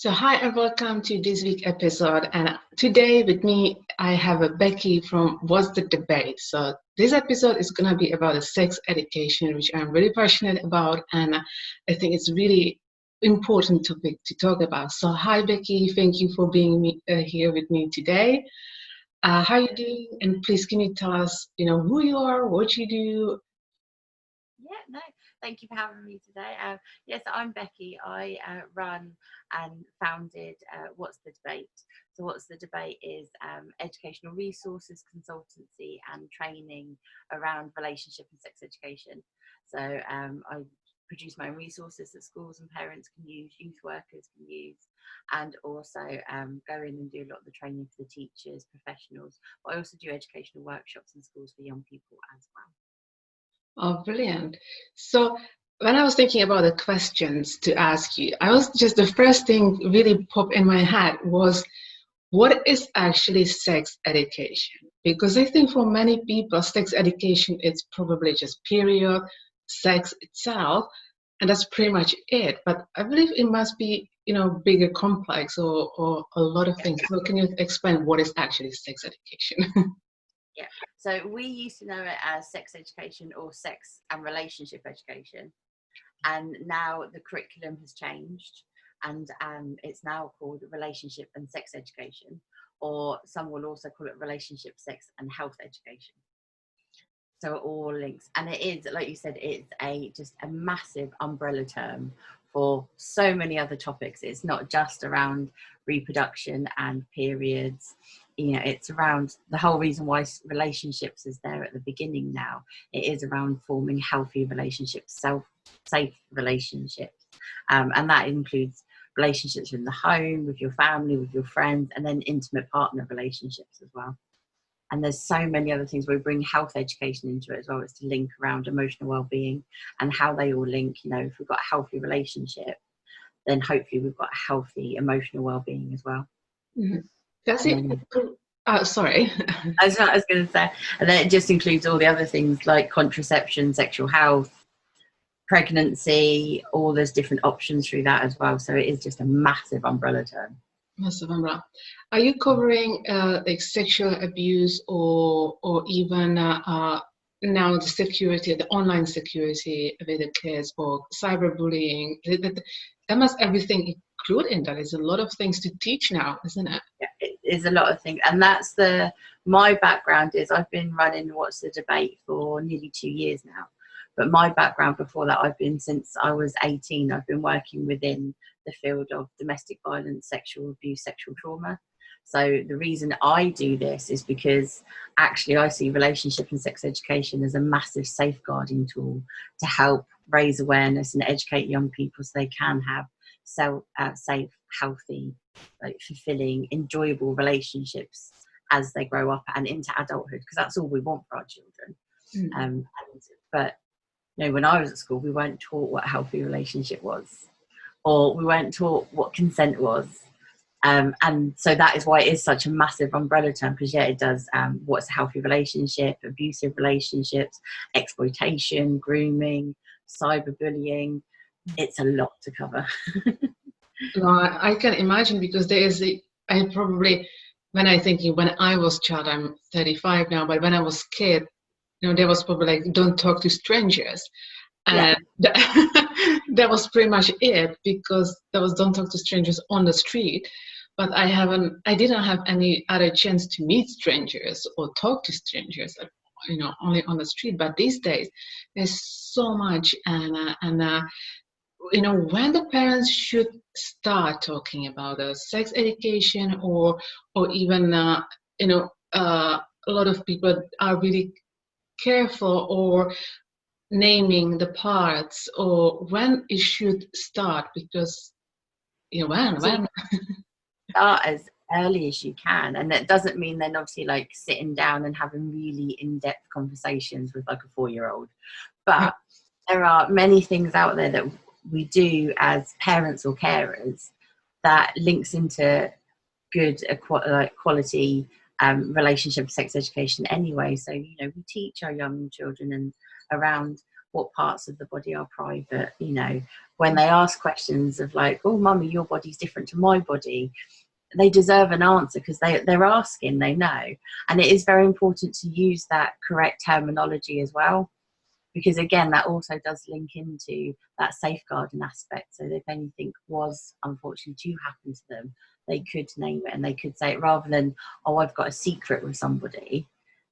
So hi and welcome to this week's episode. And today with me, I have a Becky from What's the Debate. So this episode is going to be about sex education, which I'm very passionate about. And I think it's really important topic to talk about. So hi, Becky. Thank you for being here with me today. How are you doing? And please, can you tell us, who you are, what you do? Yeah, no, thank you for having me today. Yes, I'm Becky. I run and founded What's the Debate. So What's the Debate is educational resources, consultancy and training around relationship and sex education. So I produce my own resources that schools and parents can use, youth workers can use, and also go in and do a lot of the training for the teachers, professionals. But I also do educational workshops in schools for young people as well. Oh, brilliant. So when I was thinking about the questions to ask you, the first thing really popped in my head was, what is actually sex education? Because I think for many people, sex education is probably just period, sex itself, and that's pretty much it. But I believe it must be, bigger complex or a lot of things. So can you explain what is actually sex education? Yeah, so we used to know it as sex education or sex and relationship education, and now the curriculum has changed, and it's now called relationship and sex education, or some will also call it relationship, sex and health education. So it all links, and it is, like you said, it's just a massive umbrella term for so many other topics. It's not just around reproduction and periods. It's around the whole reason why relationships is there at the beginning now. It is around forming healthy relationships, safe relationships, and that includes relationships in the home, with your family, with your friends, and then intimate partner relationships as well. And there's so many other things. We bring health education into it as well. It's to link around emotional well-being and how they all link. If we've got a healthy relationship, then hopefully we've got a healthy emotional well-being as well. Mhm. Does And it? Oh, sorry. I was going to say, and then it just includes all the other things like contraception, sexual health, pregnancy, all those different options through that as well. So it is just a massive umbrella term. Massive umbrella. Are you covering like sexual abuse or even now the security, the online security with the kids, or cyberbullying? That must everything include in that. There's a lot of things to teach now, isn't it? Yeah, it is a lot of things, and that's my background is I've been running What's the Debate for nearly 2 years now. But my background before that, I've been, since I was 18, I've been working within the field of domestic violence, sexual abuse, sexual trauma. So the reason I do this is because actually I see relationship and sex education as a massive safeguarding tool to help raise awareness and educate young people so they can have safe, healthy, like fulfilling, enjoyable relationships as they grow up and into adulthood, because that's all we want for our children. But when I was at school, we weren't taught what a healthy relationship was, or we weren't taught what consent was. And so that is why it is such a massive umbrella term, because it does what's a healthy relationship, abusive relationships, exploitation, grooming, cyberbullying. It's a lot to cover. No, I can imagine, because I probably, when I was child, I'm 35 now, but when I was kid, there was probably like, don't talk to strangers. And that was pretty much it, because there was don't talk to strangers on the street. But I didn't have any other chance to meet strangers or talk to strangers, only on the street. But these days, there's so much, when the parents should start talking about sex education, or even a lot of people are really careful or naming the parts, or when it should start, because when Start as early as you can, and that doesn't mean then obviously like sitting down and having really in-depth conversations with like a 4-year-old, but there are many things out there that we do as parents or carers that links into good quality relationship sex education anyway. So we teach our young children and around what parts of the body are private. You know, when they ask questions of like, oh mummy, your body's different to my body, they deserve an answer because they're asking, they know. And it is very important to use that correct terminology as well, because again, that also does link into that safeguarding aspect. So if anything was unfortunately to happen to them, they could name it and they could say it, rather than, oh, I've got a secret with somebody.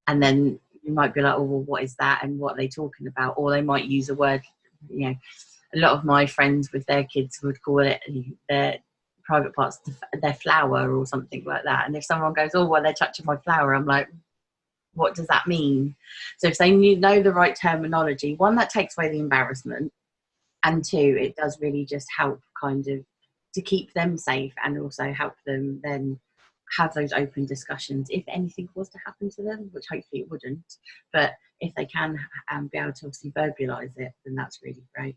And then you might be like, oh, well, what is that? And what are they talking about? Or they might use a word, you know, a lot of my friends with their kids would call it their private parts, their flower or something like that. And if someone goes, oh, well, they're touching my flower, I'm like, what does that mean? So if they know the right terminology, one, that takes away the embarrassment, and two, it does really just help kind of to keep them safe and also help them then have those open discussions if anything was to happen to them, which hopefully it wouldn't. But if they can be able to obviously verbalise it, then that's really great.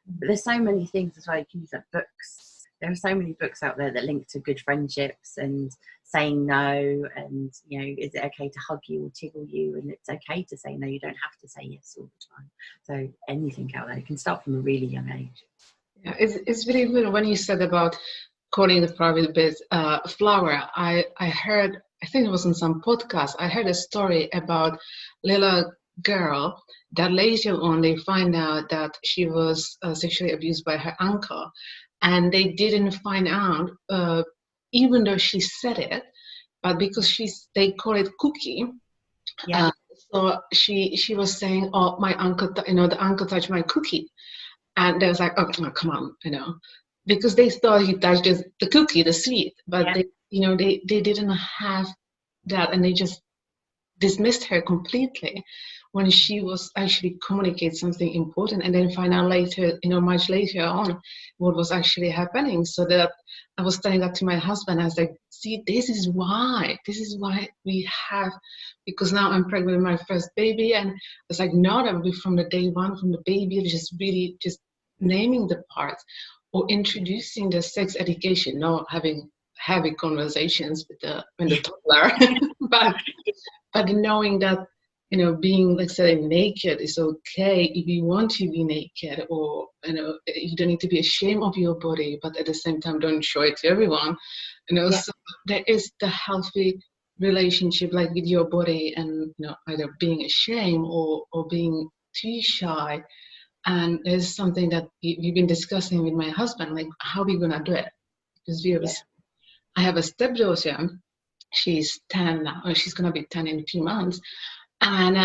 But there's so many things as well. You can use like books. There are so many books out there that link to good friendships and saying no, and, you know, is it okay to hug you or tickle you? And it's okay to say no. You don't have to say yes all the time. So anything out there, you can start from a really young age. Yeah, it's really good when you said about calling the private bit flower. I heard, I think it was in some podcast, I heard a story about little girl that later on they find out that she was sexually abused by her uncle, and they didn't find out even though she said it, but because they call it cookie. Yeah. So she was saying, oh, my uncle, the uncle touched my cookie. And they was like, oh, come on, because they thought he touched just the cookie, the sweet, but Yeah. they didn't have that, and they just dismissed her completely when she was actually communicate something important, and then find out later, much later on, what was actually happening. So that I was telling that to my husband. I was like, see, this is why we have, because now I'm pregnant with my first baby, and it's like, no, that would be from the day one, from the baby, just really just naming the parts, or introducing the sex education, not having heavy conversations with the toddler, but knowing that, being, like saying, naked is okay if you want to be naked, or, you don't need to be ashamed of your body, but at the same time, don't show it to everyone. Yeah. So there is the healthy relationship, like with your body, and, either being ashamed or being too shy. And there's something that we've been discussing with my husband, like how we're gonna do it. Because I have a stepdaughter. She's 10 now, or she's gonna be 10 in a few months. And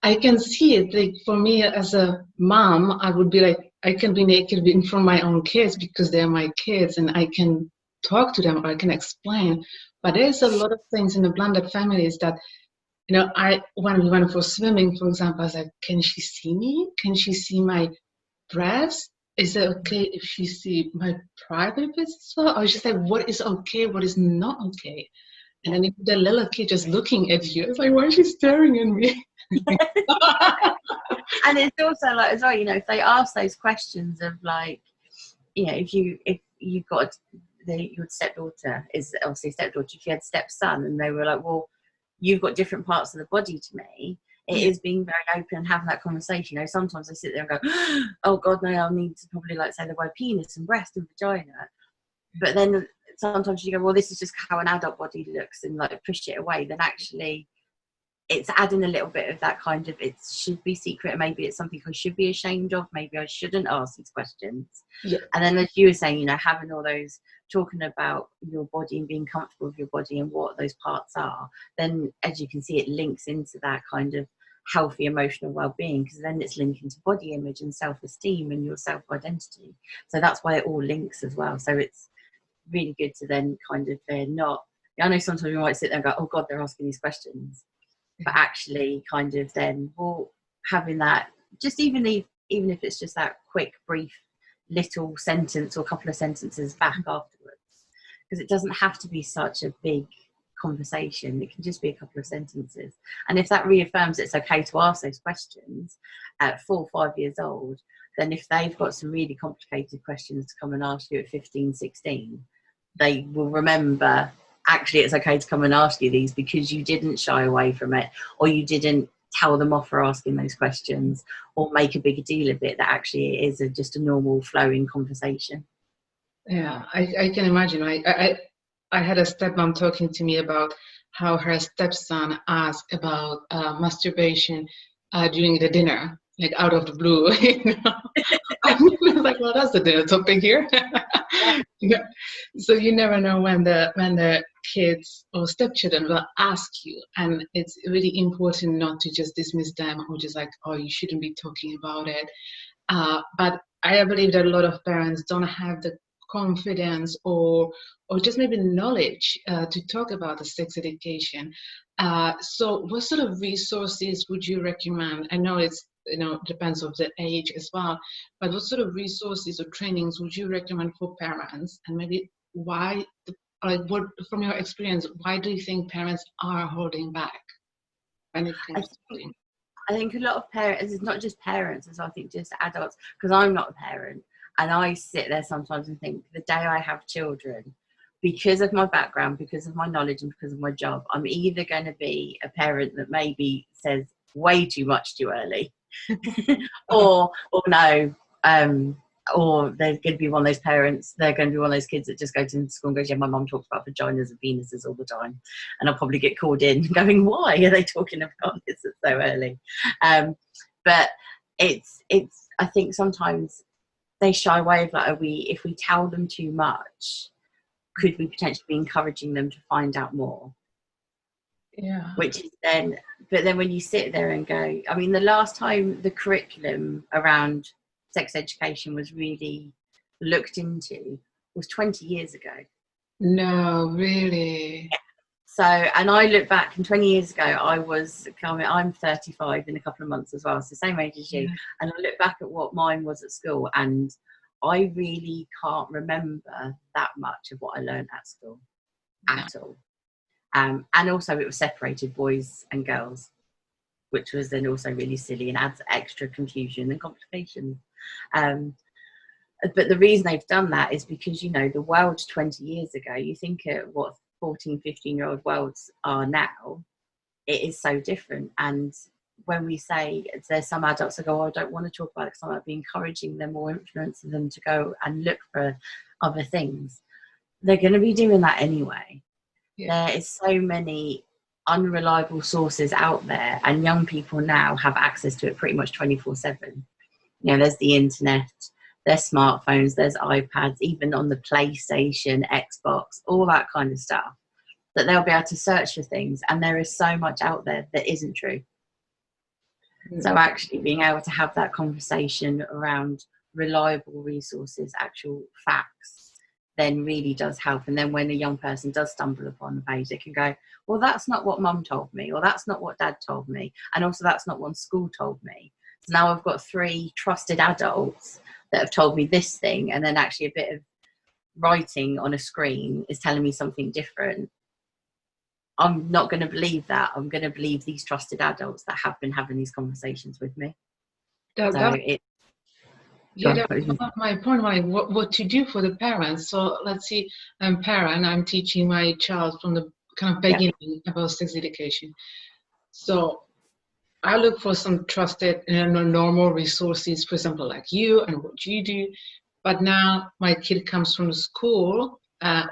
I can see it, like, for me as a mom, I would be like, I can be naked in front of my own kids because they're my kids, and I can talk to them, or I can explain. But there's a lot of things in the blended families that, when we went for swimming, for example, I was like, can she see me? Can she see my breasts? Is it okay if she see my private bits as well? I was just like, what is okay, what is not okay? And then if the little kid just looking at you, it's like, why is she staring at me? And it's also like as well, if they ask those questions of like, if you've got your stepdaughter is obviously a stepdaughter, if you had stepson and they were like, well, you've got different parts of the body to me, it is being very open and having that conversation. Sometimes I sit there and go, oh God, no, I'll need to probably like say the word penis and breast and vagina. But then sometimes you go, well, this is just how an adult body looks, and like push it away. Then actually it's adding a little bit of that kind of, it should be secret, maybe it's something I should be ashamed of, maybe I shouldn't ask these questions. Yeah. And then as you were saying, having all those, talking about your body and being comfortable with your body and what those parts are, then as you can see, it links into that kind of healthy emotional well-being, because then it's linking to body image and self-esteem and your self-identity. So that's why it all links as well. So it's really good to then kind of, they're not, I know sometimes you might sit there and go, oh God, they're asking these questions, but actually kind of then, well, having that, just even if it's just that quick, brief little sentence or a couple of sentences back afterwards, because it doesn't have to be such a big conversation. It can just be a couple of sentences. And if that reaffirms it's okay to ask those questions at 4 or 5 years old, then if they've got some really complicated questions to come and ask you at 15, 16, they will remember, actually, it's okay to come and ask you these because you didn't shy away from it, or you didn't tell them off for asking those questions or make a bigger deal of it, that actually it is just a normal flowing conversation. Yeah, I can imagine. I had a stepmom talking to me about how her stepson asked about masturbation during the dinner, like out of the blue. I was like, well, that's the dinner topic here. Yeah. So you never know when the kids or stepchildren will ask you, and it's really important not to just dismiss them or just like, oh, you shouldn't be talking about it. But I believe that a lot of parents don't have the confidence or just maybe knowledge to talk about the sex education. So what sort of resources would you recommend? I know it's depends of the age as well, but what sort of resources or trainings would you recommend for parents, and maybe why, like, what from your experience, why do you think parents are holding back when it comes to things? I think a lot of parents, it's not just parents, as I think just adults, because I'm not a parent, and I sit there sometimes and think the day I have children, because of my background, because of my knowledge, and because of my job, I'm either going to be a parent that maybe says way too much too early, or no, or they're going to be one of those parents, they're going to be one of those kids that just go to school and goes, yeah, my mum talks about vaginas and penises all the time. And I'll probably get called in going, why are they talking about this so early? But it's, I think sometimes they shy away of like, if we tell them too much, could we potentially be encouraging them to find out more? Yeah. Which is then, but then when you sit there and go, I mean, the last time the curriculum around sex education was really looked into was 20 years ago. No, really. So, and I look back, and 20 years ago, I'm 35 in a couple of months as well, so same age as you. Yeah. And I look back at what mine was at school, and I really can't remember that much of what I learned at school at all. And also it was separated boys and girls, which was then also really silly and adds extra confusion and complications. But the reason they've done that is because, the world 20 years ago, you think at what 14, 15-year-old worlds are now, it is so different. And when we say, there's some adults that go, oh, I don't want to talk about it because I might be encouraging them or influencing them to go and look for other things, they're going to be doing that anyway. Yeah. There is so many unreliable sources out there, and young people now have access to it pretty much 24/7. There's the internet, there's smartphones, there's iPads, even on the PlayStation, Xbox, all that kind of stuff, that they'll be able to search for things, and there is so much out there that isn't true. So actually being able to have that conversation around reliable resources, actual facts, then really does help. And then when a young person does stumble upon the page, they can go, well, that's not what mum told me, or that's not what dad told me, and also that's not what school told me. So now I've got 3 trusted adults that have told me this thing, and then actually a bit of writing on a screen is telling me something different. I'm not going to believe that. I'm going to believe these trusted adults that have been having these conversations with me. That's my point. What to do for the parents. So let's see, I'm a parent, I'm teaching my child from the kind of beginning about sex education. So I look for some trusted normal resources, for example, like you and what you do. But now my kid comes from the school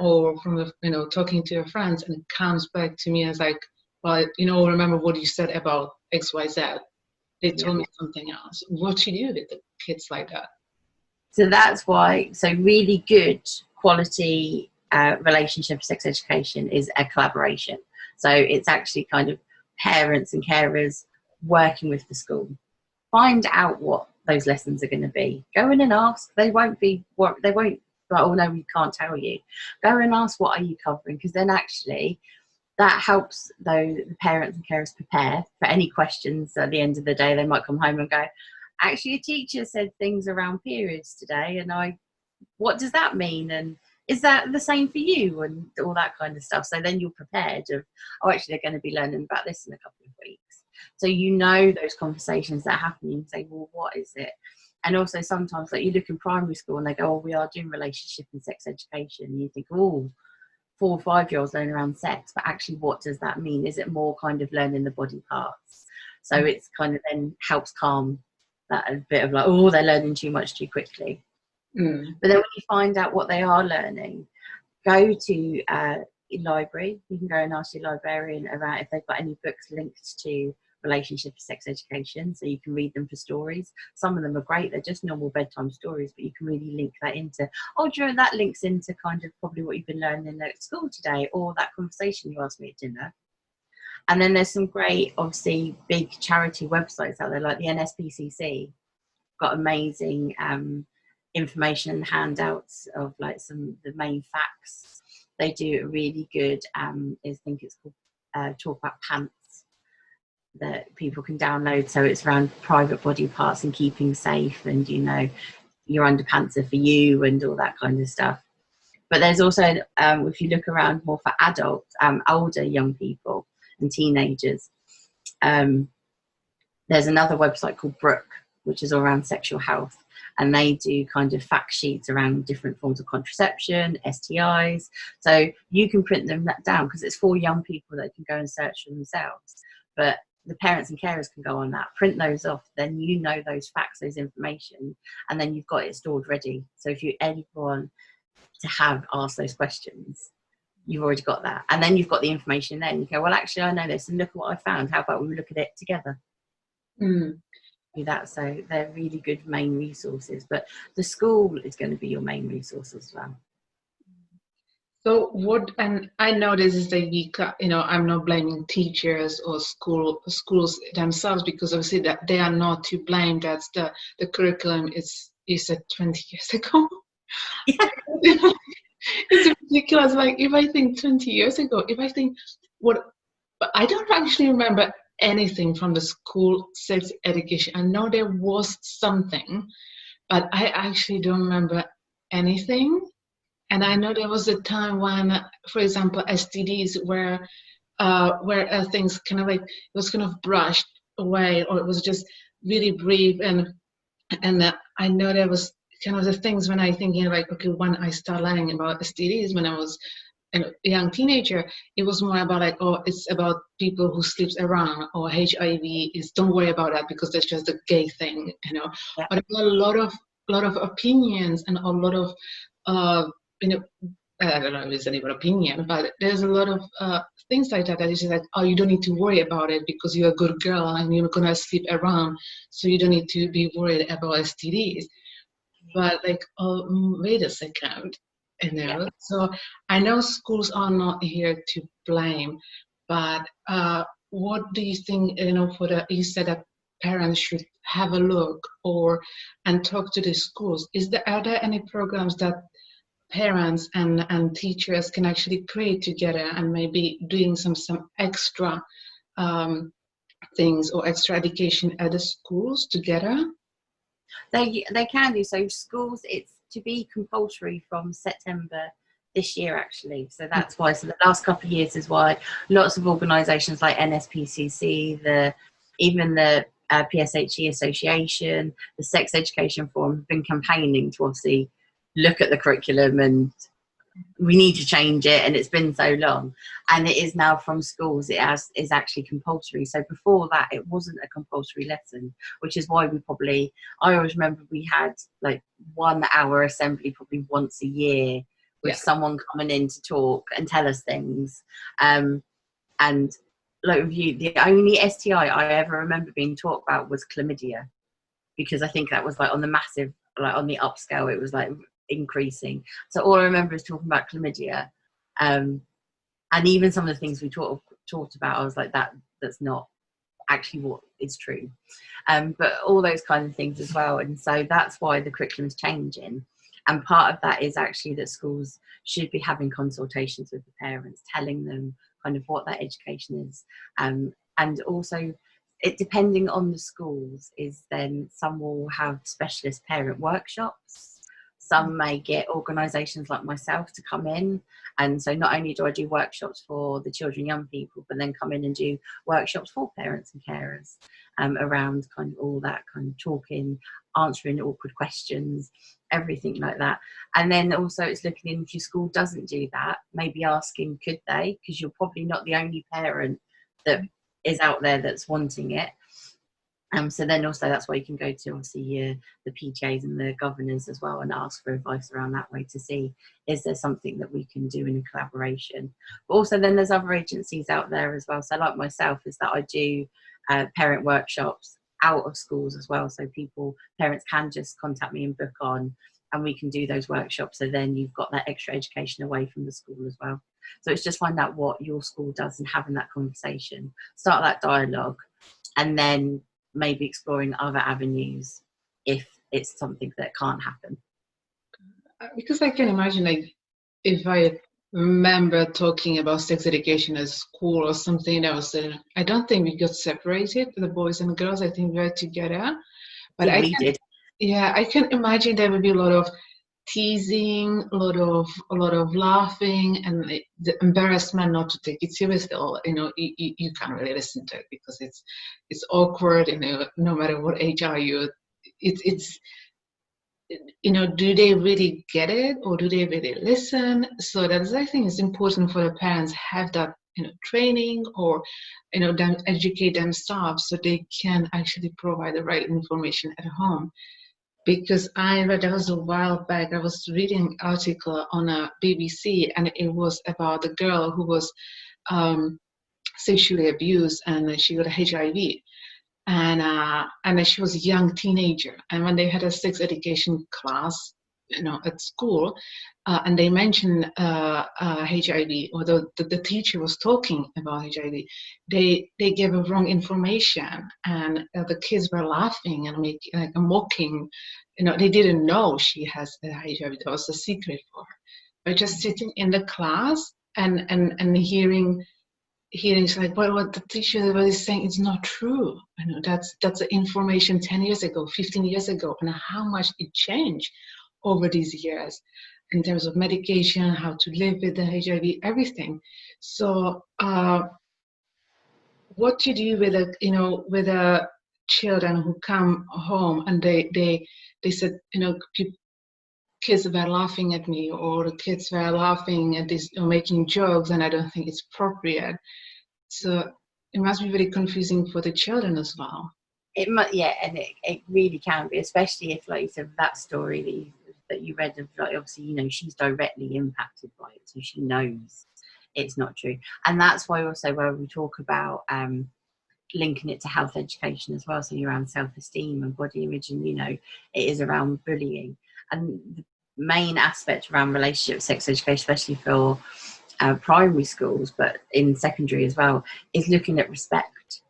or from the, talking to her friends, and it comes back to me as like, well, remember what you said about XYZ. They told me something else. What to do with the kids like that? So that's why, really good quality relationship sex education is a collaboration. So it's actually kind of parents and carers working with the school. Find out what those lessons are going to be. Go in and ask. They won't like, oh no, we can't tell you. Go and ask, what are you covering? Because then actually that helps the parents and carers prepare for any questions. At the end of the day, they might come home and go, actually a teacher said things around periods today, and what does that mean, and is that the same for you, and all that kind of stuff. So then you're prepared of, actually they're going to be learning about this in a couple of weeks. So those conversations that happen, you can say, well, what is it? And also sometimes, like, you look in primary school and they go, oh, we are doing relationship and sex education, and you think, oh, 4 or 5-year-olds learning around sex, but actually what does that mean? Is it more kind of learning the body parts? So it's kind of then helps calm that a bit of like, oh, they're learning too much too quickly. But then when you find out what they are learning, go to your library. You can go and ask your librarian around if they've got any books linked to relationship and sex education, so you can read them for stories. Some of them are great, they're just normal bedtime stories, but you can really link that into, oh, do you know, that links into kind of probably what you've been learning at school today, or that conversation you asked me at dinner. And then there's some great, obviously, big charity websites out there, like the NSPCC, got amazing information and handouts of like some of the main facts. They do a really good, I think it's called Talk About Pants, that people can download. So it's around private body parts and keeping safe, and you know, your underpants are for you and all that kind of stuff. But there's also, if you look around more for adults, older young people and teenagers, there's another website called Brooke, which is all around sexual health. And they do kind of fact sheets around different forms of contraception, STIs. So you can print them down because it's for young people that can go and search for themselves. But the parents and carers can go on that, print those off, then you know those facts, those information, and then you've got it stored ready. So if you ever want to have asked those questions, you've already got that. And then you've got the information then. You go, well, actually, I know this, and look at what I found. How about we look at it together? Do that. So they're really good main resources, but the school is going to be your main resource as well. So what, and I know this is you know, I'm not blaming teachers or schools themselves, because obviously that they are not to blame. That's the curriculum is said 20 years ago. Yeah. It's ridiculous. Like if I think 20 years ago, if I think what, but I don't actually remember anything from the school sex education. I know there was something, but I actually don't remember anything. And I know there was a time when, for example, STDs were where things kind of like, it was kind of brushed away, or it was just really brief. And I know there was kind of the things when I thinking like, okay, when I started learning about STDs when I was a young teenager, it was more about like, oh, it's about people who sleeps around, or HIV is, don't worry about that because that's just a gay thing, you know. Yeah. But a lot of opinions and a lot of you know, I don't know if it's anybody's opinion, but there's a lot of things like that is just like, oh, you don't need to worry about it because you're a good girl and you're gonna sleep around, so you don't need to be worried about STDs. But like, oh, wait a second, you know. Yeah. So I know schools are not here to blame, but what do you think? You know, you said that parents should have a look and talk to the schools. Are there any programs that parents and teachers can actually create together, and maybe doing some extra things or extra education at the schools together? They can do. So schools, it's to be compulsory from September this year, actually. So that's why, so the last couple of years is why lots of organisations like NSPCC, even the PSHE Association, the Sex Education Forum have been campaigning to obviously look at the curriculum, and we need to change it, and it's been so long, and it is now from schools. Is actually compulsory. So before that, it wasn't a compulsory lesson, which is why I always remember we had like 1 hour assembly probably once a year with someone coming in to talk and tell us things. And like with you, the only STI I ever remember being taught about was chlamydia, because I think that was like on the massive, like on the upscale, it was like increasing. So all I remember is talking about chlamydia, and even some of the things we talked about, I was like, that's not actually what is true. But all those kind of things as well. And so that's why the curriculum is changing. And part of that is actually that schools should be having consultations with the parents, telling them kind of what that education is. And also, it depending on the schools, is then some will have specialist parent workshops. Some may get organisations like myself to come in, and so not only do I do workshops for the children, young people, but then come in and do workshops for parents and carers around kind of all that kind of talking, answering awkward questions, everything like that. And then also it's looking in, if your school doesn't do that, maybe asking, could they? Because you're probably not the only parent that is out there that's wanting it. So then also that's why you can go to obviously the PTAs and the governors as well and ask for advice around that way to see, is there something that we can do in a collaboration. But also then there's other agencies out there as well. So like myself is that I do parent workshops out of schools as well. So parents can just contact me and book on, and we can do those workshops. So then you've got that extra education away from the school as well. So it's just find out what your school does and having that conversation, start that dialogue, and then maybe exploring other avenues if it's something that can't happen. Because I can imagine, like, if I remember talking about sex education at school or something else, I don't think we got separated, the boys and girls. I think we were together. But Yeah, we did. Yeah, I can imagine there would be a lot of teasing, a lot of laughing, and the embarrassment not to take it seriously. Or you can't really listen to it because it's awkward. No matter what age are you, it's do they really get it, or do they really listen? So that's, I think, it's important for the parents have that training, or them educate themselves so they can actually provide the right information at home. Because I read, that was a while back, I was reading an article on a BBC, and it was about a girl who was sexually abused, and she got HIV. And she was a young teenager. And when they had a sex education class, at school, and they mentioned HIV, or the teacher was talking about HIV, they gave her wrong information, and the kids were laughing and making like mocking. They didn't know she has HIV. That was a secret for her. But just sitting in the class and hearing it's like, well, what the teacher was saying is not true. That's the information 10 years ago, 15 years ago, and how much it changed over these years in terms of medication, how to live with the HIV, everything. So what to do with with children who come home and they said, kids were laughing at me, or the kids were laughing at this, making jokes, and I don't think it's appropriate. So it must be very confusing for the children as well. It might, yeah, and it really can be, especially if, like you said, that story that you read of, like, obviously, she's directly impacted by it, so she knows it's not true. And that's why also where we talk about linking it to health education as well, so you're around self-esteem and body image, and it is around bullying. And the main aspect around relationship sex education, especially for primary schools, but in secondary as well, is looking at respect.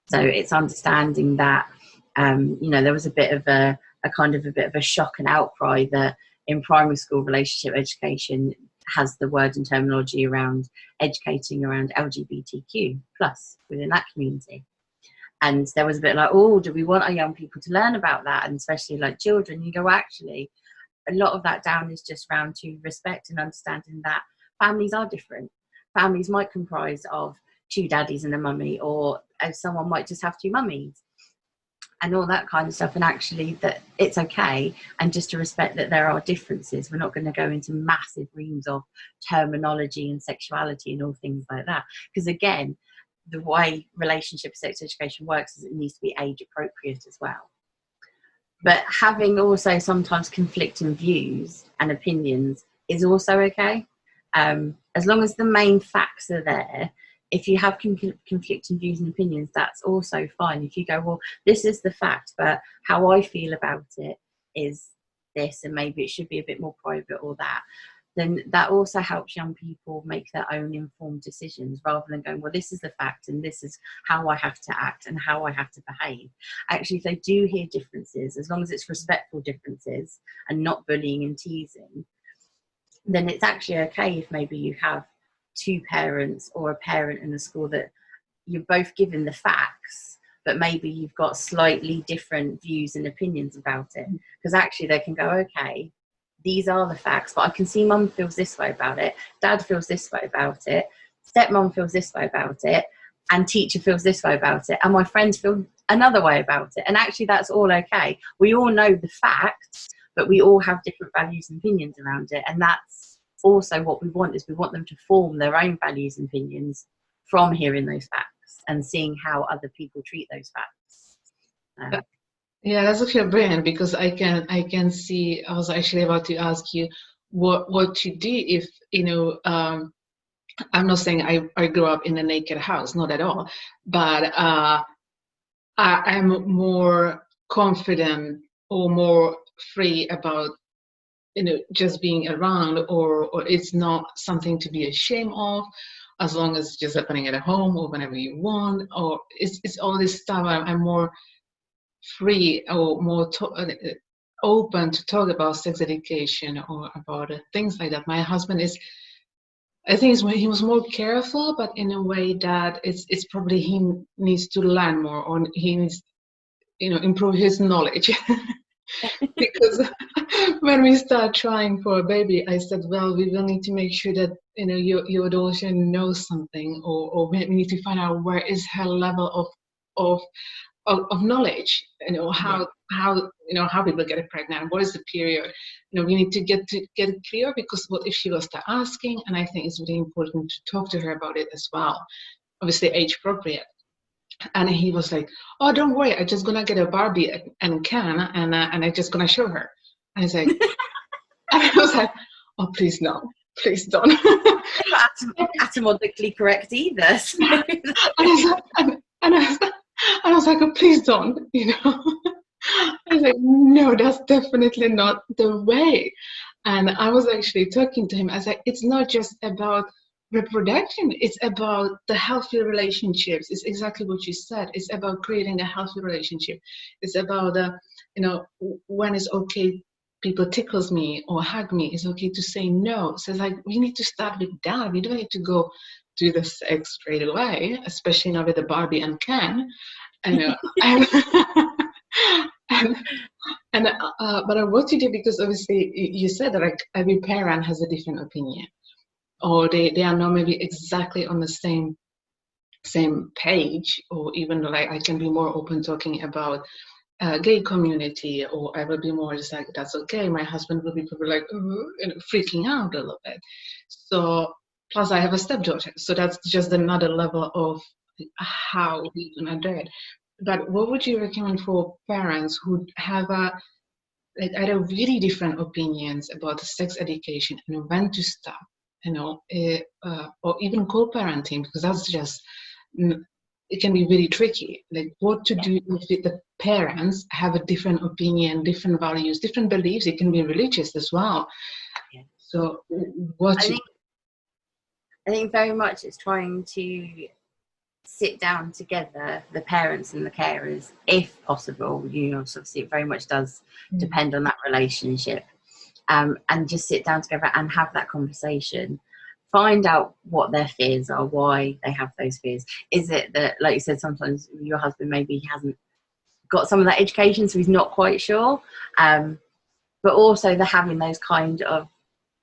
So it's understanding that there was a bit of a bit of a shock and outcry that in primary school relationship education has the word and terminology around educating around LGBTQ plus within that community. And there was a bit like, oh, do we want our young people to learn about that? And especially like children, you go, actually, a lot of that down is just around to respect and understanding that families are different. Families might comprise of two daddies and a mummy, or someone might just have two mummies, and all that kind of stuff. And actually that it's okay, and just to respect that there are differences. We're not going to go into massive reams of terminology and sexuality and all things like that, because again, the way relationship sex education works is it needs to be age appropriate as well. But having also sometimes conflicting views and opinions is also okay. As long as the main facts are there. If you have conflicting views and opinions, that's also fine. If you go, well, this is the fact, but how I feel about it is this, and maybe it should be a bit more private or that, then that also helps young people make their own informed decisions, rather than going, well, this is the fact and this is how I have to act and how I have to behave. Actually, if they do hear differences, as long as it's respectful differences and not bullying and teasing, then it's actually okay if maybe you have two parents or a parent in the school that you're both given the facts, but maybe you've got slightly different views and opinions about it. Because actually they can go, okay, these are the facts, but I can see mum feels this way about it, dad feels this way about it, stepmom feels this way about it, and teacher feels this way about it, and my friends feel another way about it. And actually that's all okay. We all know the facts, but we all have different values and opinions around it. And that's also what we want, is we want them to form their own values and opinions from hearing those facts and seeing how other people treat those facts. Uh, Yeah, that's actually brilliant because I can see. I was actually about to ask you what to do if I'm not saying I grew up in a naked house, not at all, but I'm more confident or more free about just being around, or it's not something to be ashamed of, as long as it's just happening at home or whenever you want, or it's all this stuff. I'm more free or more open to talk about sex education or about things like that. My husband is, I think, he was more careful, but in a way that it's probably he needs to learn more, or he needs improve his knowledge. Because when we start trying for a baby, I said, well, we will need to make sure that your daughter knows something, or we need to find out where is her level of of knowledge, Yeah. how people get pregnant, what is the period. We need to get it clear, because what if she will start asking, and I think it's really important to talk to her about it as well, obviously age appropriate. And he was like, oh, don't worry, I'm just gonna get a Barbie and Ken, and I'm just gonna show her. And he's like, and I was like, oh, please no, please don't. Not etymologically correct either. So. And I was like, oh, please don't, I was like, no, that's definitely not the way. And I was actually talking to him. I was like, it's not just about reproduction, it's about the healthy relationships. It's exactly what you said. It's about creating a healthy relationship. It's about, when it's okay, people tickles me or hug me, it's okay to say no. So it's like, we need to start with that. We don't need to go do the sex straight away, especially not with a Barbie and Ken. And, and, but what you do, because obviously you said that like every parent has a different opinion, or they are not maybe exactly on the same page, or even like I can be more open talking about gay community, or I will be more just like, that's okay. My husband will be probably like, freaking out a little bit. So plus I have a stepdaughter, so that's just another level of how we're gonna do it. But what would you recommend for parents who have like either really different opinions about the sex education and when to stop, or even co-parenting, because that's just it can be really tricky. Like what to do if the parents have a different opinion, different values, different beliefs. It can be religious as well. Yeah. So what? I think very much it's trying to sit down together, the parents and the carers, if possible. So obviously it very much does depend on that relationship, and just sit down together and have that conversation. Find out what their fears are, why they have those fears. Is it that, like you said, sometimes your husband maybe he hasn't got some of that education, so he's not quite sure. But also the having those kind of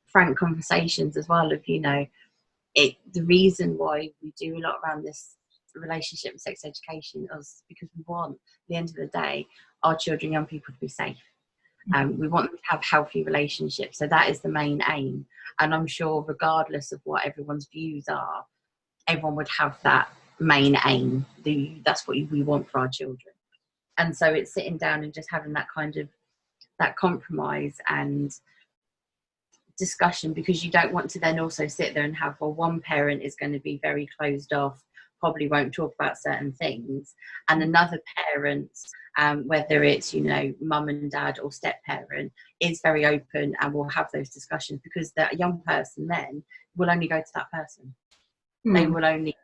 frank conversations as well of, the reason why we do a lot around this relationship and sex education is because we want, at the end of the day, our children, young people to be safe. We want them to have healthy relationships. So that is the main aim. And I'm sure regardless of what everyone's views are, everyone would have that main aim. That's what we want for our children. And so it's sitting down and just having that kind of that compromise and discussion, because you don't want to then also sit there and have, well, one parent is going to be very closed off, probably won't talk about certain things, and another parent, whether it's mum and dad or step parent, is very open and will have those discussions, because that young person then will only go to that person. They will only,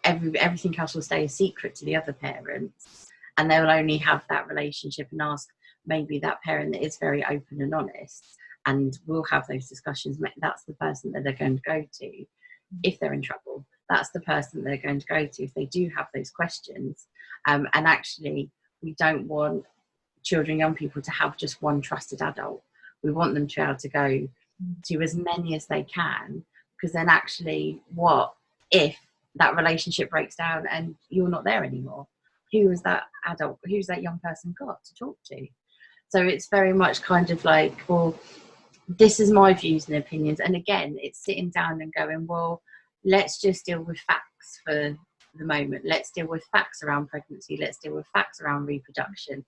everything else will stay a secret to the other parents, and they will only have that relationship and ask maybe that parent that is very open and honest, and we'll have those discussions. That's the person that they're going to go to if they're in trouble. That's the person they're going to go to if they do have those questions. And actually, we don't want children, young people to have just one trusted adult. We want them to be able to go to as many as they can, because then actually, what if that relationship breaks down and you're not there anymore? Who is that adult? Who's that young person got to talk to? So it's very much kind of like, well, this is my views and opinions. And again, it's sitting down and going, well, let's just deal with facts for the moment. Let's deal with facts around pregnancy. Let's deal with facts around reproduction,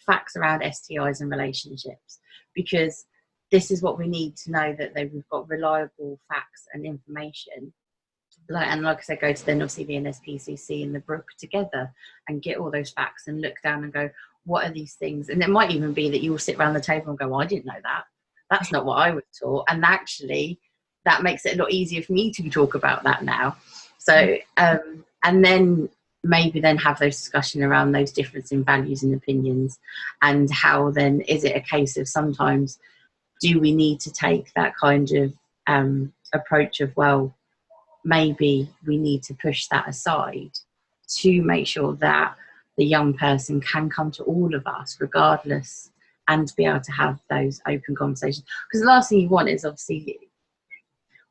facts around STIs and relationships, because this is what we need to know, that we've got reliable facts and information. And like I said, go to then obviously the NSPCC and the Brook together and get all those facts and look down and go, what are these things? And it might even be that you will sit around the table and go, well, I didn't know that. That's not what I was taught. And actually, that makes it a lot easier for me to talk about that now. So, and then maybe then have those discussion around those differences in values and opinions, and how then is it a case of sometimes do we need to take that kind of approach of, well, maybe we need to push that aside to make sure that the young person can come to all of us regardless, and be able to have those open conversations. Because the last thing you want is obviously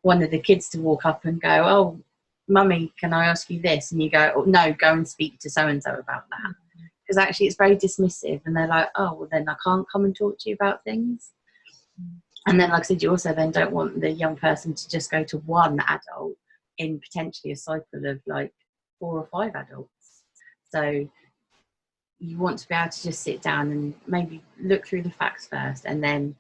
one of the kids to walk up and go, oh, mummy, can I ask you this? And you go, oh, no, go and speak to so-and-so about that. Because actually it's very dismissive, and they're like, oh, well then I can't come and talk to you about things. And then, like I said, you also then don't want the young person to just go to one adult in potentially a cycle of like 4 or 5 adults. So you want to be able to just sit down and maybe look through the facts first, and then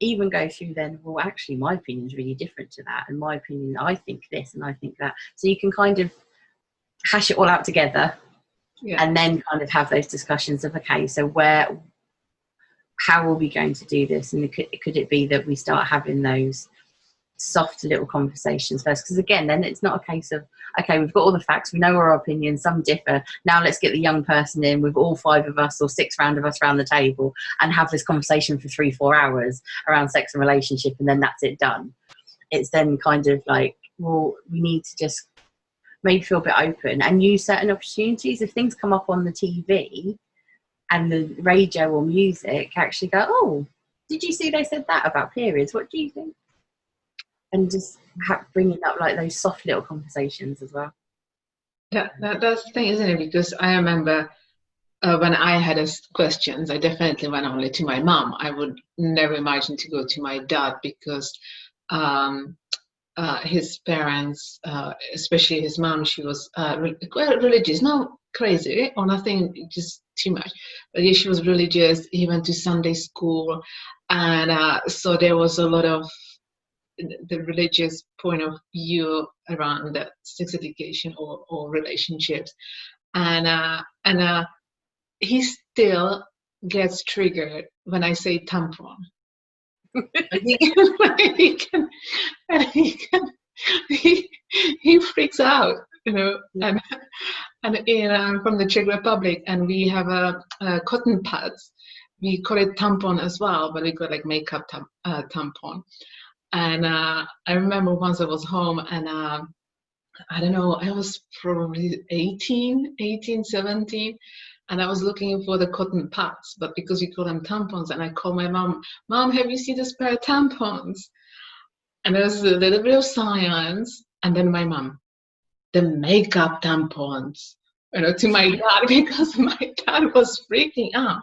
even go through then, well, actually my opinion is really different to that, and my opinion, I think this and I think that. So you can kind of hash it all out together, and then kind of have those discussions of, okay, so how are we going to do this? And could it be that we start having those soft little conversations first? Because again, then it's not a case of, okay, we've got all the facts, we know our opinions, some differ, now let's get the young person in with all 5 of us or 6 round of us around the table and have this conversation for 3-4 hours around sex and relationship, and then that's it, done. It's then kind of like, well, we need to just maybe feel a bit open and use certain opportunities. If things come up on the TV and the radio or music, actually go, oh, did you see they said that about periods? What do you think? And just bringing up like those soft little conversations as well. Yeah, that's the thing, isn't it? Because I remember when I had questions, I definitely went only to my mom. I would never imagine to go to my dad, because his parents, especially his mom, she was quite religious, not crazy or nothing, just too much. But yeah, she was religious. He went to Sunday school, and so there was a lot of the religious point of view around the sex education or relationships, and he still gets triggered when I say tampon. He freaks out, you know. Yeah. And from the Czech Republic, and we have a cotton pads. We call it tampon as well, but we got like makeup tampon. And I remember once I was home, and I don't know, I was probably 18, 17, and I was looking for the cotton pads, but because we call them tampons, and I called my mom, have you seen this pair of tampons? And there was a little bit of silence, and then my mom, the makeup tampons, you know, to my dad, because my dad was freaking out.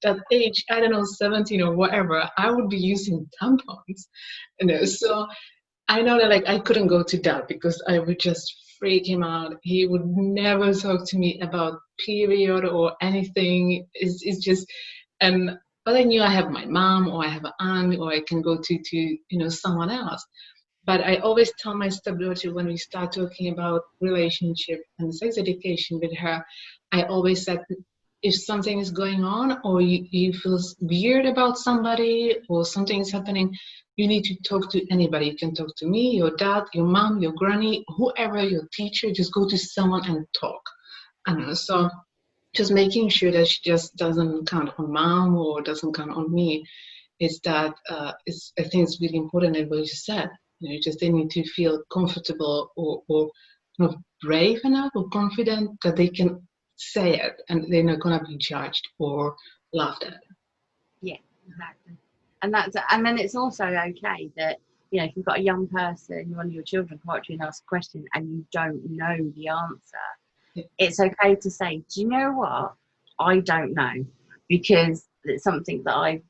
That age, I don't know, 17 or whatever, I would be using tampons, you know. So I know that like I couldn't go to dad because I would just freak him out. He would never talk to me about period or anything. It's just, but I knew I have my mom, or I have an aunt, or I can go to you know, someone else. But I always tell my stepdaughter, when we start talking about relationship and sex education with her, I always said, if something is going on, or you feel weird about somebody, or something is happening, you need to talk to anybody. You can talk to me, your dad, your mom, your granny, whoever, your teacher. Just go to someone and talk. And so just making sure that she just doesn't count on mom or doesn't count on me, is that I think it's really important in what you said. You know, just they need to feel comfortable or kind of brave enough or confident that they can say it, and they're not going to be judged or laughed at. Yeah, exactly. And then it's also okay that, you know, if you've got a young person, one of your children come up to you and ask a question and you don't know the answer, it's okay to say, do you know what? I don't know, because it's something that I've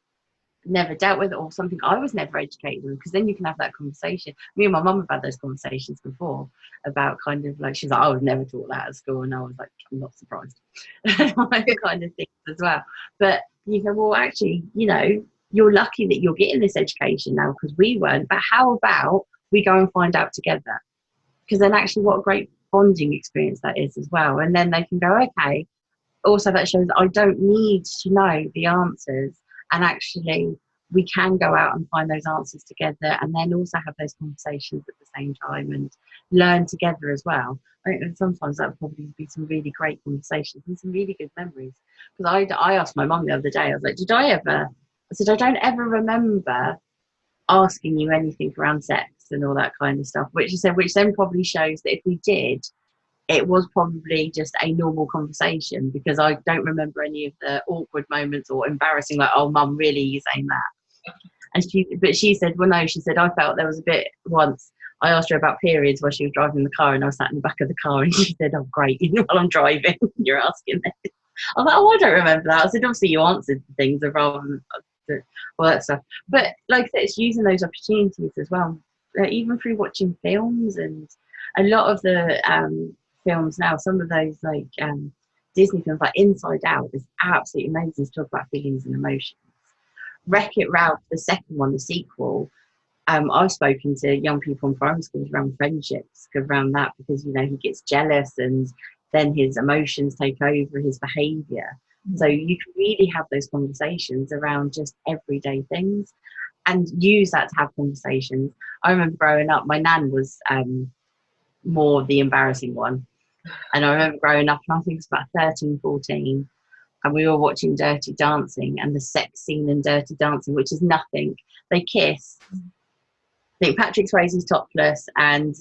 never dealt with, or something I was never educated on, because then you can have that conversation. Me and my mum have had those conversations before about kind of like, she's like, I was never taught that at school, and I was like, I'm not surprised. Kind of things as well. But you go, well, actually, you know, you're lucky that you're getting this education now, because we weren't. But how about we go and find out together? Because then actually what a great bonding experience that is as well. And then they can go, okay, also that shows I don't need to know the answers, and actually we can go out and find those answers together, and then also have those conversations at the same time and learn together as well. I think that sometimes that would probably be some really great conversations and some really good memories. Because I asked my mum the other day, I was like, I said, I don't ever remember asking you anything around sex and all that kind of stuff, which she said, which then probably shows that if we did, it was probably just a normal conversation, because I don't remember any of the awkward moments or embarrassing, like, oh mum, really, you saying that? But she said, well, no, she said, I felt there was a bit once. I asked her about periods while she was driving the car, and I was sat in the back of the car, and she said, oh great, while I'm driving, you're asking this. I was like, oh, I don't remember that. I said, obviously you answered things rather than all that stuff. But like I said, it's using those opportunities as well, even through watching films. And a lot of the films now, some of those like Disney films like Inside Out is absolutely amazing to talk about feelings and emotions. Wreck-It Ralph, the second one, the sequel, I've spoken to young people in primary schools around friendships, around that, because, you know, he gets jealous and then his emotions take over his behaviour. So you can really have those conversations around just everyday things and use that to have conversations. I remember growing up, my nan was more the embarrassing one. And I remember growing up, and I think it's about 13, 14, and we were watching Dirty Dancing, and the sex scene in Dirty Dancing, which is nothing. They kiss. I think Patrick Swayze's topless and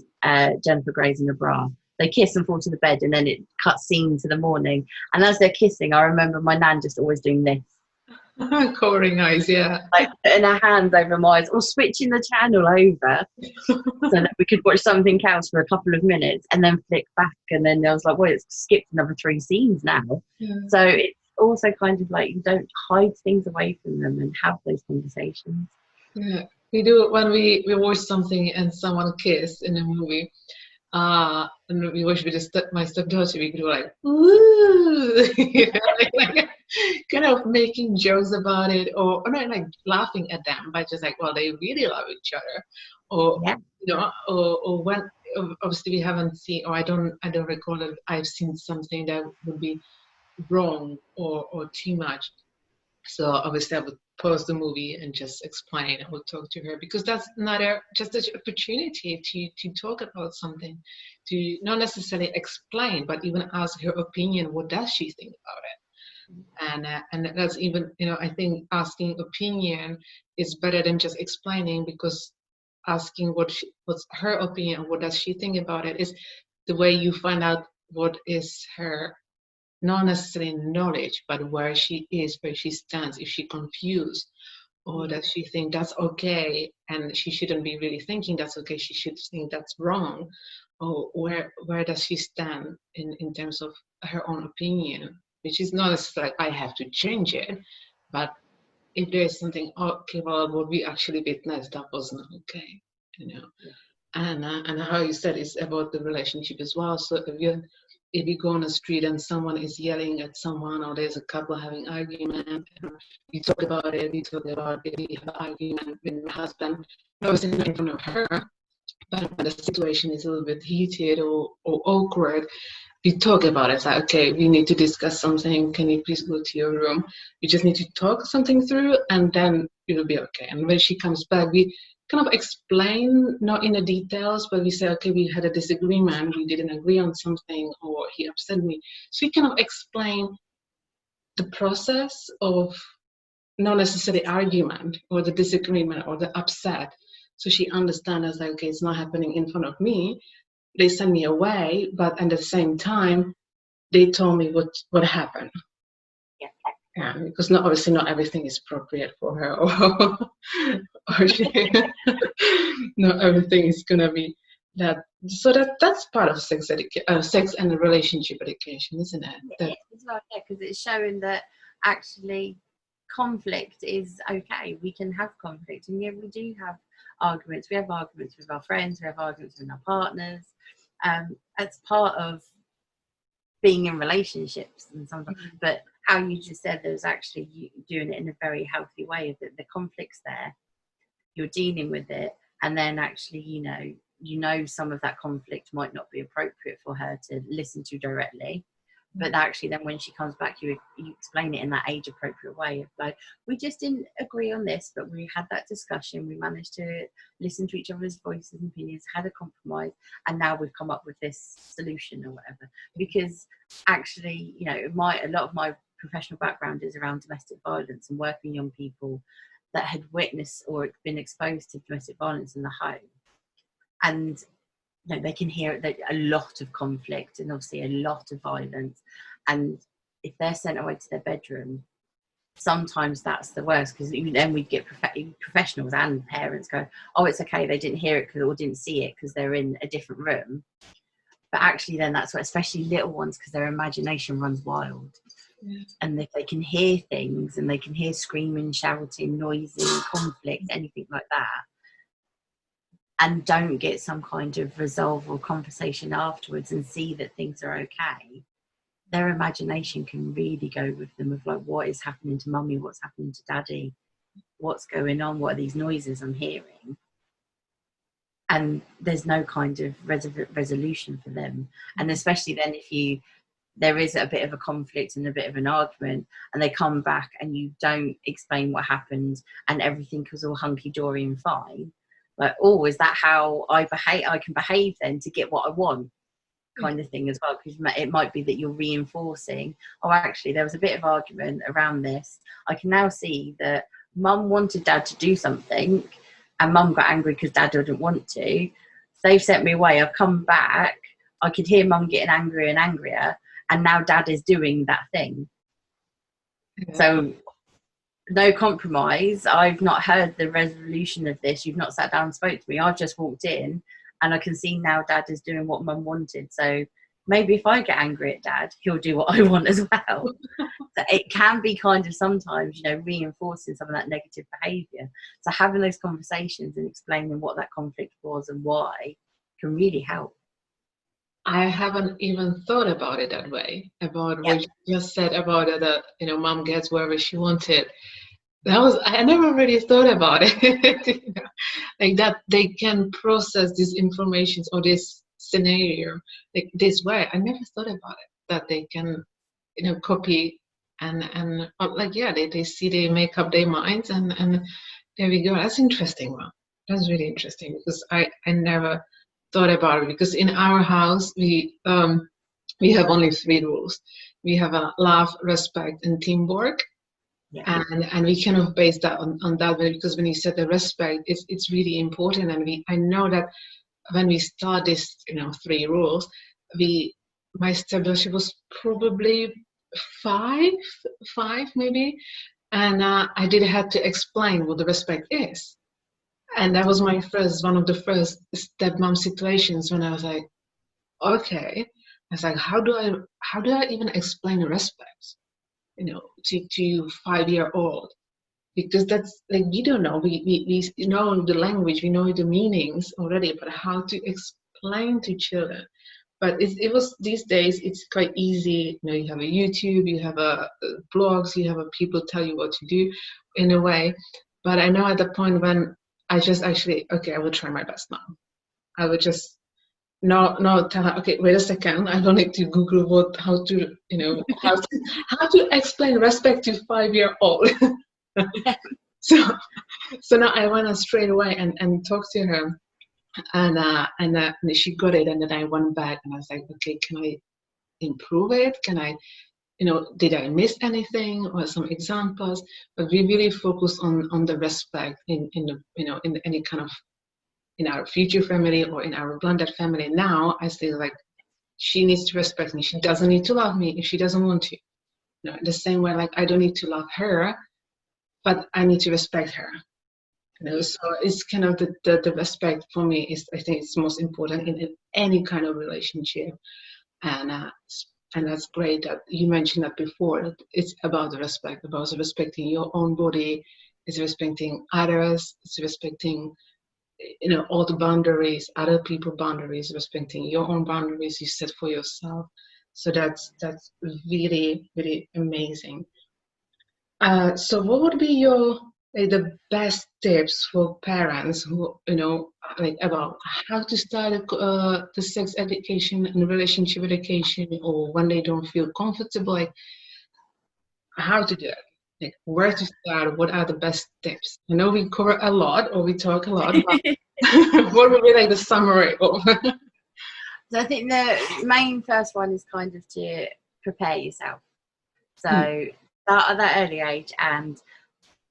Jennifer Grey's in a bra. They kiss and fall to the bed, and then it cuts scene to the morning. And as they're kissing, I remember my nan just always doing this. Covering eyes, yeah. Like putting her hands over my eyes, or switching the channel over so that we could watch something else for a couple of minutes and then flick back. And then I was like, well, it's skipped another 3 scenes now. Yeah. So it's also kind of like, you don't hide things away from them and have those conversations. Yeah, we do when we watch something and someone kiss in a movie. And we watch with my stepdaughter, we could do like, woo, you know, like kind of making jokes about it, or not like laughing at them, but just like, well, they really love each other, or yeah. You know, or when obviously we haven't seen, or I don't recall that I've seen something that would be wrong or too much. So obviously I would pause the movie and just explain. I would talk to her, because that's just an opportunity to talk about something, to not necessarily explain, but even ask her opinion. What does she think about it? And that's even, you know, I think asking opinion is better than just explaining, because asking what's her opinion, what does she think about it, is the way you find out what is her, not necessarily knowledge, but where she is, where she stands. If she's confused, or does she think that's okay and she shouldn't be really thinking that's okay, she should think that's wrong, or where does she stand in terms of her own opinion, which is not necessarily like I have to change it, but if there's something, okay, well, what we actually witnessed, that wasn't okay, you know. And how you said it's about the relationship as well. So if you go on the street and someone is yelling at someone, or there's a couple having argument, and you talk about it, you have an argument with my husband, obviously not in front of her, but when the situation is a little bit heated or awkward, we talk about it. It's like, okay, we need to discuss something. Can you please go to your room? We just need to talk something through, and then it'll be okay. And when she comes back, we kind of explain, not in the details, but we say, okay, we had a disagreement, we didn't agree on something, or he upset me. So we kind of explain the process of not necessarily argument or the disagreement or the upset. So she understands as like, okay, it's not happening in front of me. They send me away, but at the same time, they told me what happened. Yeah, because obviously not everything is appropriate for her, or not everything is gonna be that. So that's part of sex and relationship education, isn't it? It's like, because it's showing that actually conflict is okay. We can have conflict, and yeah, we do have arguments. We have arguments with our friends, we have arguments with our partners. It's part of being in relationships, and sometimes, but how you just said, there's actually you doing it in a very healthy way, that the conflict's there, you're dealing with it, and then actually, you know some of that conflict might not be appropriate for her to listen to directly, but actually then when she comes back, you explain it in that age appropriate way of like, we just didn't agree on this, but we had that discussion, we managed to listen to each other's voices and opinions, had a compromise, and now we've come up with this solution or whatever. Because actually, a lot of my professional background is around domestic violence and working young people that had witnessed or been exposed to domestic violence in the home. And they can hear a lot of conflict and obviously a lot of violence. And if they're sent away to their bedroom, sometimes that's the worst, because then we get professionals and parents go, oh, it's okay, they didn't hear it or didn't see it because they're in a different room. But actually then that's what, especially little ones, because their imagination runs wild. Yeah. And if they can hear things, and they can hear screaming, shouting, noisy, conflict, anything like that, and don't get some kind of resolve or conversation afterwards and see that things are okay, their imagination can really go with them of like, what is happening to mummy, what's happening to daddy, what's going on, what are these noises I'm hearing? And there's no kind of resolution for them. And especially then if there is a bit of a conflict and a bit of an argument, and they come back and you don't explain what happened and everything was all hunky-dory and fine, like, oh, is that how I can behave then to get what I want, kind of thing as well? Because it might be that you're reinforcing, oh, actually there was a bit of argument around this, I can now see that mum wanted dad to do something and mum got angry because dad didn't want to, so they've sent me away, I've come back, I could hear mum getting angrier and angrier, and now dad is doing that thing. Yeah. So no compromise, I've not heard the resolution of this, you've not sat down and spoke to me, I've just walked in and I can see now dad is doing what mum wanted, so maybe if I get angry at dad, he'll do what I want as well. So it can be kind of sometimes, reinforcing some of that negative behaviour. So having those conversations and explaining what that conflict was and why can really help. I haven't even thought about it that way, about what you just said about that, mom gets wherever she wanted. I never really thought about it. Like that they can process this information or this scenario like this way. I never thought about it, that they can, copy and they see, they make up their minds, and there we go. That's interesting. Well, that's really interesting, because I never thought about it, because in our house we have only 3 rules. We have a love, respect, and teamwork. Yeah. And we kind of base that on that way, because when you said the respect, it's really important. And I know that when we start this 3 rules, my stepdaughter, she was probably five maybe, and I did have to explain what the respect is. And that was one of the first stepmom situations when I was like, okay. I was like, how do I even explain the respect, to 5-year-old? Because that's like, we don't know. We know the language, we know the meanings already, but how to explain to children? But it was, these days it's quite easy. You have a YouTube, you have a blogs, you have people tell you what to do in a way. But I know at the point when I just actually, okay, I will try my best now. I would just no tell her, okay, wait a second, I don't need to Google how to explain respect to 5-year-old. So now I went straight away and talked to her, and she got it, and then I went back and I was like, okay, can I improve it? Can I, did I miss anything, or some examples? But we really focus on the respect in any kind of, in our future family or in our blended family. Now I say, like, she needs to respect me. She doesn't need to love me if she doesn't want to. The same way, like, I don't need to love her, but I need to respect her. So it's kind of the respect for me is, I think it's most important in any kind of relationship, and And that's great that you mentioned that before. That it's about the respect, about respecting your own body, it's respecting others, it's respecting, all the boundaries, other people boundaries, respecting your own boundaries you set for yourself. So that's really, really amazing. So what would be your the best tips for parents who like about how to start the sex education and relationship education, or when they don't feel comfortable, like how to do it, like where to start, what are the best tips? I know we cover a lot or we talk a lot, but what would be like the summary of? So I think the main first one is kind of to prepare yourself. So start at that early age and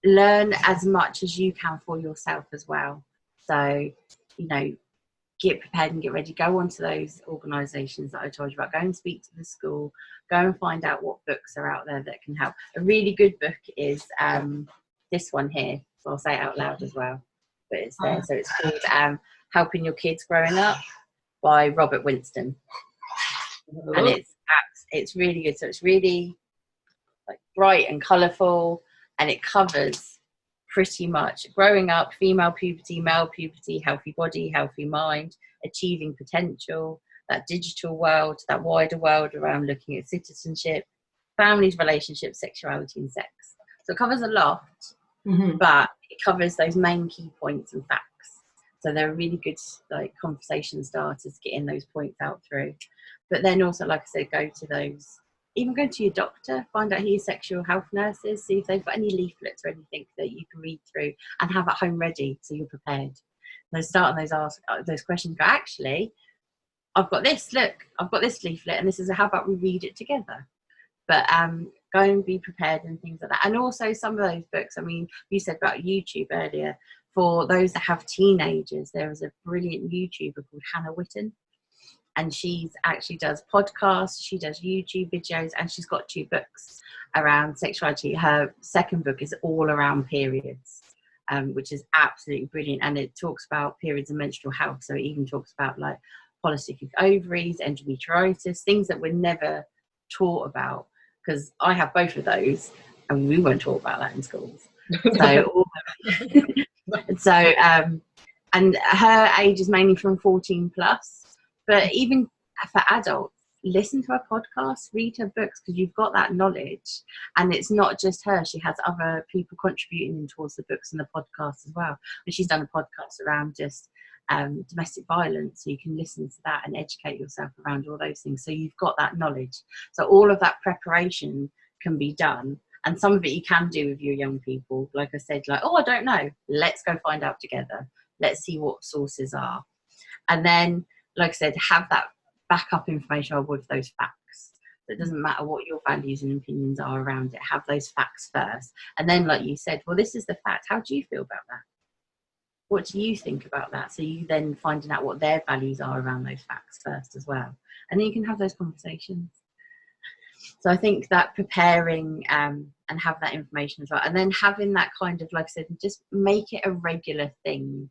learn as much as you can for yourself as well. So, get prepared and get ready. Go onto those organisations that I told you about. Go and speak to the school. Go and find out what books are out there that can help. A really good book is this one here. So I'll say it out loud as well. But it's there. So it's called Helping Your Kids Growing Up by Robert Winston. And it's really good. So it's really like bright and colourful, and it covers pretty much growing up, female puberty, male puberty, healthy body, healthy mind, achieving potential, that digital world, that wider world around looking at citizenship, families, relationships, sexuality and sex. So it covers a lot, but it covers those main key points and facts. So they're really good like conversation starters, getting those points out through. But then also, like I said, go to those, even go to your doctor, find out who your sexual health nurse is, see if they've got any leaflets or anything that you can read through and have at home ready so you're prepared. And start on those questions, go, actually, I've got this, look, I've got this leaflet and this is how about we read it together. But go and be prepared and things like that. And also some of those books, I mean, you said about YouTube earlier, for those that have teenagers, there is a brilliant YouTuber called Hannah Witten. And she's actually does podcasts, she does YouTube videos, and she's got 2 books around sexuality. Her second book is all around periods, which is absolutely brilliant. And it talks about periods and menstrual health. So it even talks about like polycystic ovaries, endometriosis, things that we're never taught about. Because I have both of those, and we weren't taught about that in schools. And her age is mainly from 14 plus. But even for adults, listen to her podcast, read her books, because you've got that knowledge. And it's not just her. She has other people contributing towards the books and the podcast as well. And she's done a podcast around just domestic violence. So you can listen to that and educate yourself around all those things. So you've got that knowledge. So all of that preparation can be done. And some of it you can do with your young people. Like I said, like, oh, I don't know. Let's go find out together. Let's see what sources are. And then, like I said, have that backup information with those facts. So it doesn't matter what your values and opinions are around it. Have those facts first. And then, like you said, well, this is the fact. How do you feel about that? What do you think about that? So you then finding out what their values are around those facts first as well. And then you can have those conversations. So I think that preparing and have that information as well. And then having that kind of, like I said, just make it a regular thing.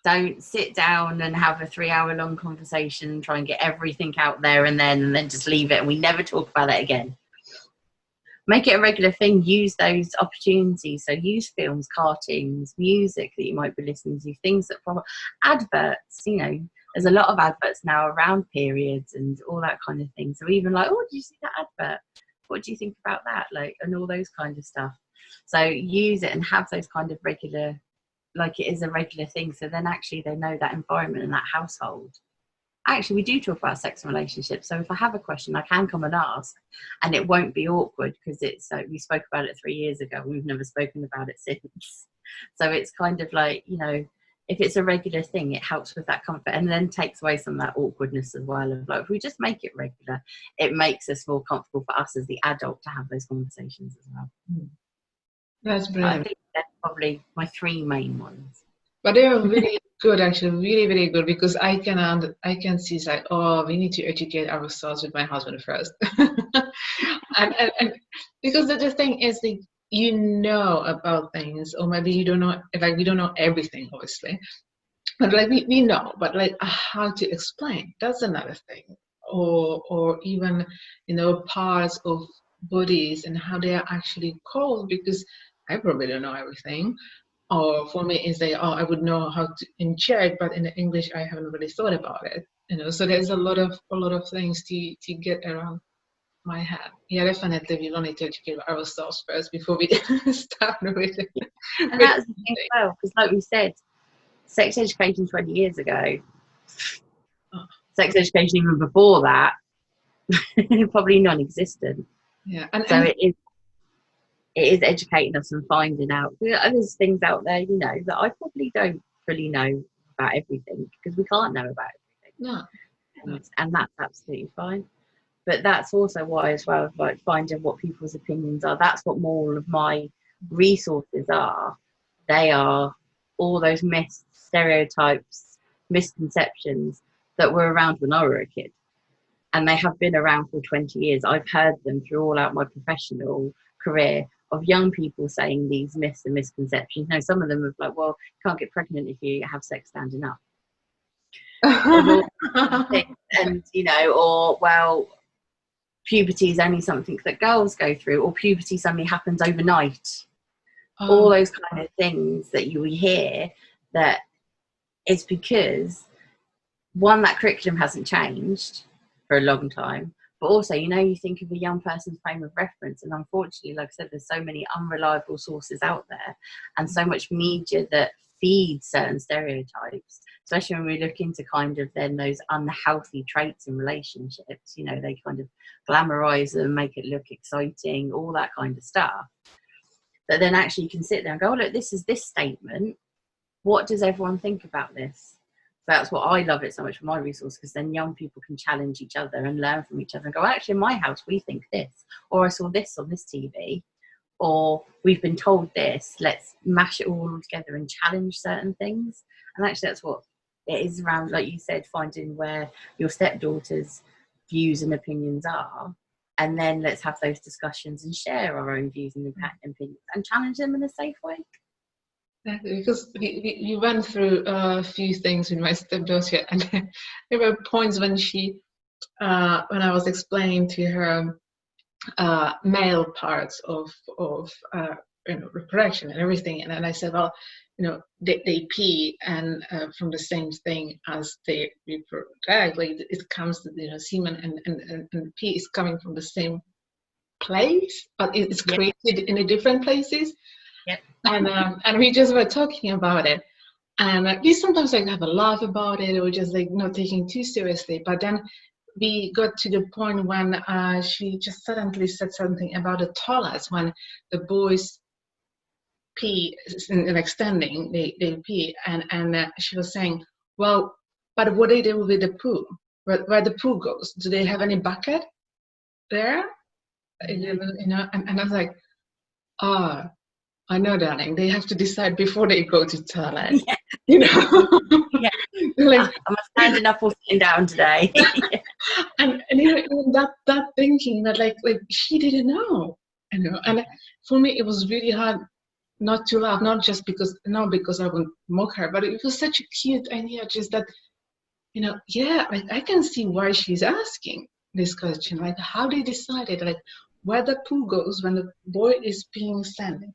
Don't sit down and have a 3-hour-long conversation, try and get everything out there and then just leave it and we never talk about it again. Make it a regular thing. Use those opportunities. So use films, cartoons, music that you might be listening to, things that probably, adverts, there's a lot of adverts now around periods and all that kind of thing. So even like, oh, did you see that advert? What do you think about that? Like, and all those kind of stuff. So use it and have those kind of regular, like it is a regular thing. So then actually they know that environment and that household. Actually, we do talk about sex and relationships. So if I have a question, I can come and ask, and it won't be awkward because it's we spoke about it 3 years ago. We've never spoken about it since. So it's kind of like, if it's a regular thing, it helps with that comfort and then takes away some of that awkwardness as well. Of like, if we just make it regular, it makes us more comfortable for us as the adult to have those conversations as well. That's brilliant. I think that's probably my 3 main ones. But they are really good, actually, really, really good, because I can see it's like, oh, we need to educate ourselves with my husband first. and because the thing is that about things, or maybe you don't know, like we don't know everything, obviously. But like we know, but like how to explain, that's another thing. or even, parts of bodies and how they are actually called, because I probably don't know everything. Or for me, it's like, I would know how to in Czech, but in English, I haven't really thought about it. So there's a lot of things to get around my head. Yeah, definitely, we don't need to educate ourselves first before we start with it. And that's the thing as well, because like we said, sex education 20 years ago, sex education even before that, probably non-existent. Yeah, so it is educating us and finding out. There's things out there, that I probably don't fully know about everything, because we can't know about everything. No. And that's absolutely fine. But that's also why, as well, like finding what people's opinions are. That's what more of my resources are. They are all those myths, stereotypes, misconceptions that were around when I were a kid. And they have been around for 20 years. I've heard them throughout my professional career of young people saying these myths and misconceptions. Some of them are like, well, you can't get pregnant if you have sex standing up. And, or, well, puberty is only something that girls go through, or puberty suddenly happens overnight. All those kind of things that you hear, that it's because, one, that curriculum hasn't changed for a long time, but also, you think of a young person's frame of reference, and unfortunately, like I said, there's so many unreliable sources out there, and so much media that feeds certain stereotypes, especially when we look into kind of then those unhealthy traits in relationships. They kind of glamorize them, make it look exciting, all that kind of stuff. But then actually you can sit there and go, oh, look, this is this statement. What does everyone think about this? That's what I love it so much for my resource, because then young people can challenge each other and learn from each other and go, actually, in my house, we think this, or I saw this on this TV, or we've been told this. Let's mash it all together and challenge certain things. And actually, that's what it is around, like you said, finding where your stepdaughter's views and opinions are. And then let's have those discussions and share our own views and opinions and challenge them in a safe way. Because we went through a few things with my stepdaughter, and there were points when when I was explaining to her male parts of reproduction and everything, and then I said, well, they pee and from the same thing as they reproduce. Like, it comes to semen and pee is coming from the same place, but it's created in a different places. Yep. And we just were talking about it, and we sometimes have a laugh about it, or just not taking too seriously. But then we got to the point when she just suddenly said something about the toilets when the boys pee and extending, they pee, and she was saying, well, but what do they do with the poo? Where the poo goes? Do they have any bucket there? And I was like, I know, darling. They have to decide before they go to toilet. Yeah. Like, am I standing up or sitting down today? and even that thinking that like she didn't know, And for me, it was really hard not to laugh, not because I would mock her, but it was such a cute idea. Just that, I can see why she's asking this question. Like, how they decided, where the poo goes when the boy is being standing.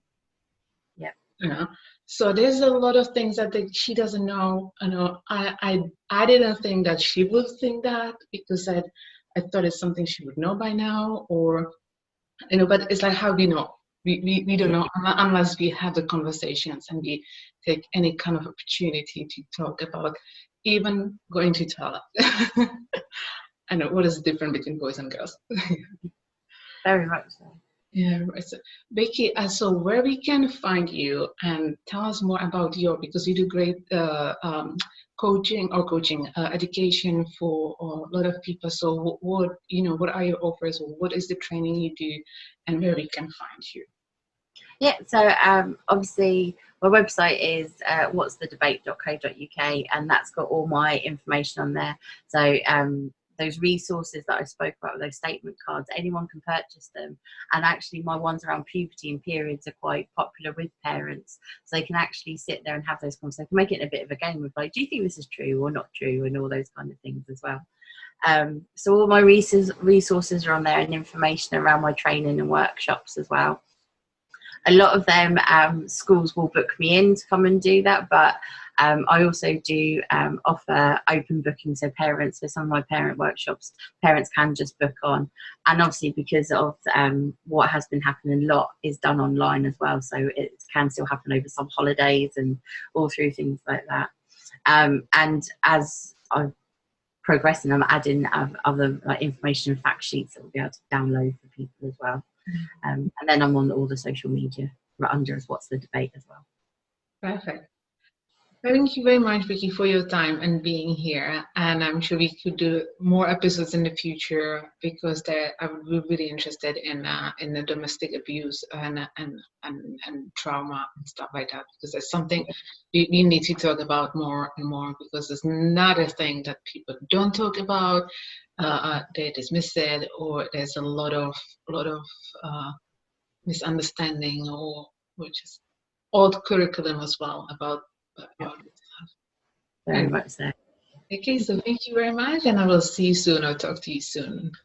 So there's a lot of things that she doesn't know. I didn't think that she would think that, because I thought it's something she would know by now, or but it's like, how do you know? We don't know unless we have the conversations and we take any kind of opportunity to talk about even going to toilet. I know what is the difference between boys and girls. Very much so. Yeah, so Beckie, so where we can find you, and tell us more about because you do great coaching education for a lot of people. So what are your offers, or what is the training you do, and where we can find you? Yeah, so obviously my website is what'sthedebate.co.uk, and that's got all my information on there. So those resources that I spoke about, those statement cards, anyone can purchase them. And actually my ones around puberty and periods are quite popular with parents, so they can actually sit there and have those conversations. They can make it a bit of a game of like, do you think this is true or not true, and all those kind of things as well. So all my resources are on there, and information around my training and workshops as well. A lot of them, schools will book me in to come and do that, but I also do offer open booking, so parents, for some of my parent workshops, parents can just book on. And obviously because of what has been happening, a lot is done online as well, so it can still happen over some holidays and all through things like that. And as I progress, and I'm adding other like information and fact sheets that we'll be able to download for people as well. And then I'm on all the social media under as What's the Debate as well. Perfect. Thank you very much, Beckie, for your time and being here. And I'm sure we could do more episodes in the future, because I would be really interested in the domestic abuse and trauma and stuff like that, because it's something we need to talk about more and more, because it's not a thing that people don't talk about. They dismiss it, or there's a lot of misunderstanding, or which is old curriculum as well about this stuff. Very much so. Okay, so thank you very much, and I will see you soon or talk to you soon.